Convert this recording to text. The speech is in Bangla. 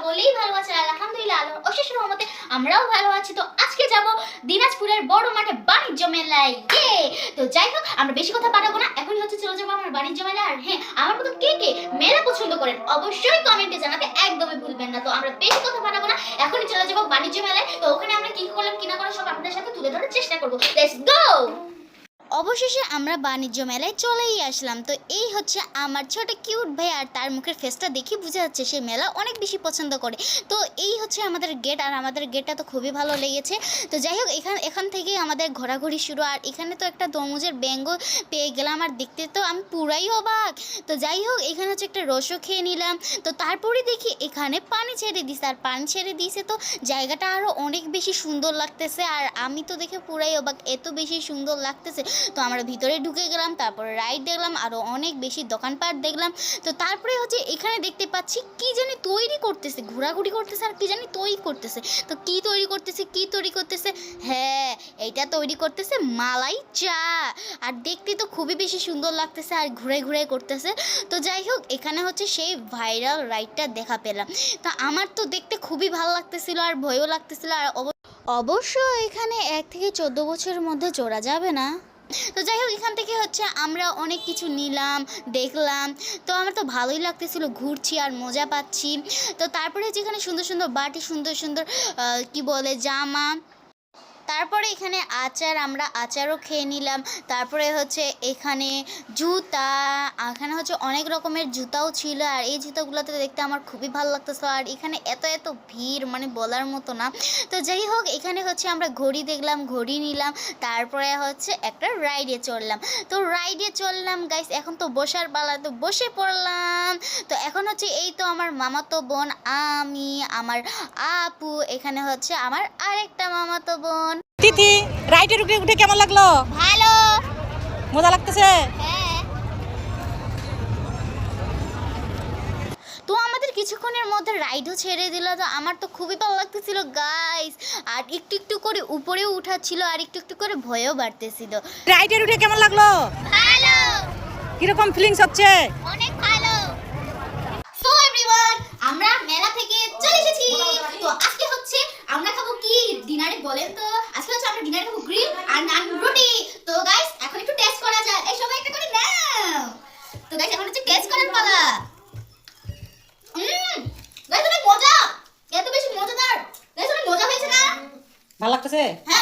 সকলেই ভালো আছে আলহামদুলিল্লাহ, আল্লাহর অশেষ রহমতে আমরাও ভালো আছি। তো আজকে যাব দিনাজপুরের বড় মাঠে বাণিজ্য মেলায়। তো যাই হোক, আমরা বেশি কথা বাড়াবো না, এখনই হচ্ছে চলে যাবো আমার বাণিজ্য মেলায়। আর হ্যাঁ, আমার মতো কে কে মেলা পছন্দ করেন অবশ্যই কমেন্টে জানাতে একদমই ভুলবেন না। তো আমরা বেশি কথা বাড়াবো না, এখনই চলে যাবো বাণিজ্য মেলায়। তো ওখানে আমরা কি করলাম কি না করলাম সব আপনাদের সাথে তুলে ধরার চেষ্টা করবো। Let's go. অবশেষে আমরা বাণিজ্য মেলায় চলেই আসলাম। তো এই হচ্ছে আমার ছোট কিউট ভাই, আর তার মুখের ফেসটা দেখে বোঝা যাচ্ছে সে মেলা অনেক বেশি পছন্দ করে। তো এই হচ্ছে আমাদের গেট, আর আমাদের গেটটা তো খুবই ভালো লেগেছে। তো যাই হোক, এখান থেকে আমাদের ঘোরাঘুরি শুরু। আর এখানে তো একটা তরমুজের ব্যাঙ্গ পেয়ে গেলাম, আর দেখতে তো আমি পুরাই অবাক। তো যাই হোক, এখানে হচ্ছে একটা রসও খেয়ে নিলাম। তো তারপরে দেখি এখানে পানি ছেড়ে দিছে, আর পানি ছেড়ে দিয়েছে তো জায়গাটা আরও অনেক বেশি সুন্দর লাগতেছে। আর আমি তো দেখে পুরাই অবাক, এত বেশি সুন্দর লাগতেছে। তো আমরা ভিতরে ঢুকে গেলাম, তারপরে রাইড দেখলাম, আরও অনেক বেশি দোকানপাট দেখলাম। তো তারপরে হচ্ছে এখানে দেখতে পাচ্ছি কি জানি তৈরি করতেছে, ঘোরাঘুরি করতেছে, আর কি জানি তৈরি করতেছে। তো কি তৈরি করতেছে, হ্যাঁ, এইটা তৈরি করতেছে মালাই চা। আর দেখতে তো খুবই বেশি সুন্দর লাগতেছে, আর ঘুরে ঘুরে করতেছে। তো যাই হোক, এখানে হচ্ছে সেই ভাইরাল রাইডটা দেখা পেলাম। তো আমার তো দেখতে খুবই ভালো লাগতেছিল, আর ভয়ও লাগতেছিল। আর অবশ্য এখানে 1 থেকে 14 বছরের মধ্যে চড়া যাবে না। তো যাই হোক, এখান থেকে হচ্ছে আমরা অনেক কিছু নিলাম, দেখলাম। তো আমার তো ভালোই লাগতেছিল, ঘুরছি আর মজা পাচ্ছি। তো তারপরে যেখানে সুন্দর সুন্দর বাটি, সুন্দর সুন্দর কি বলে জামা, তারপরে এখানে আচার, আমরা আচারও খেয়ে নিলাম। তারপরে হচ্ছে এখানে জুতা, এখানে হচ্ছে অনেক রকমের জুতাও ছিল। আর এই জুতাগুলোতে দেখতে আমার খুবই ভালো লাগতেছে। আর এখানে এত ভিড়, মানে বলার মতো না। তো যাই হোক, এখানে হচ্ছে আমরা ঘড়ি দেখলাম, ঘড়ি নিলাম। তারপরে হচ্ছে একটা রাইডে চললাম গাইস। এখন তো বসার পালা, তো বসে পড়লাম। তো এখন হচ্ছে এই তো আমার মামাতো বোন, আমি, আমার আপু, এখানে হচ্ছে আমার আরেকটা মামাতো বোন। তিথি, রাইডে উঠে কেমন লাগলো? ভালো, মজা লাগতেছে? হ্যাঁ। তো আমাদের কিছুক্ষণের মধ্যে রাইডও ছেড়ে দিল। তো আমার তো খুবই ভালো লাগতেছিল গাইস। আর একটু করে উপরেও উঠাচ্ছিল, আর একটু করে ভয়ও বাড়তেছিল। রাইডে উঠে কেমন লাগলো? ভালো, কিরকম ফিলিংস হচ্ছে? অনেক ভালো। সো এভরিওয়ান, আমরা মেলা থেকে চলে এসেছি। তো আজকে হচ্ছে আমরা খাবো কি ডিনারে বলেন তো? আজকে হচ্ছে আমরা ডিনারে খাবো গ্রিল আর নান রুটি। তো গাইস, এখন একটু টেস্ট করা যায়। এই সবাই একটা করে নাও। তো গাইস, এখন হচ্ছে টেস্ট করার পালা। গাইস, অনেক মজা, এত বেশি মজাদার। গাইস, অনেক মজা হয়েছে না? ভালো লাগতেছে? হ্যাঁ।